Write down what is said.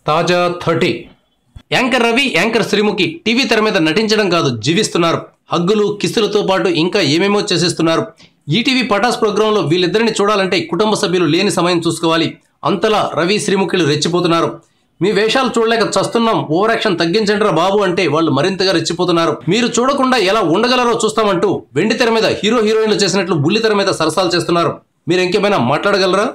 తాజా 30 anchor Ravi, anchor Sreemukhi TV తెర మీద నటించడం కాదు, జీవిస్తున్నారు. హగ్గులు, కిస్సులతో పాటు ఇంకా ఏమేమో చేసేస్తున్నారు. ఈటీవీ పటాస్ ప్రోగ్రాంలో వీళ్ళిద్దరిని చూడాలంటే కుటుంబ సభ్యులు లేని సమయం చూసుకోవాలి. అంతలా రవి, శ్రీముఖిలు రెచ్చిపోతున్నారు. మీ వేషాలు చూడలేక చస్తున్నాం, ఓవర్ యాక్షన్ తగ్గించండిరా బాబు అంటే వాళ్ళు మరింతగా రెచ్చిపోతున్నారు. మీరు చూడకుండా ఎలా ఉండగలరో చూస్తామంటూ వెండి తెర మీద హీరో హీరోయిన్లు చేసినట్లు బుల్లి తెర మీద సరసాలు చేస్తున్నారు. మీరు ఇంకేమైనా మాట్లాడగలరా?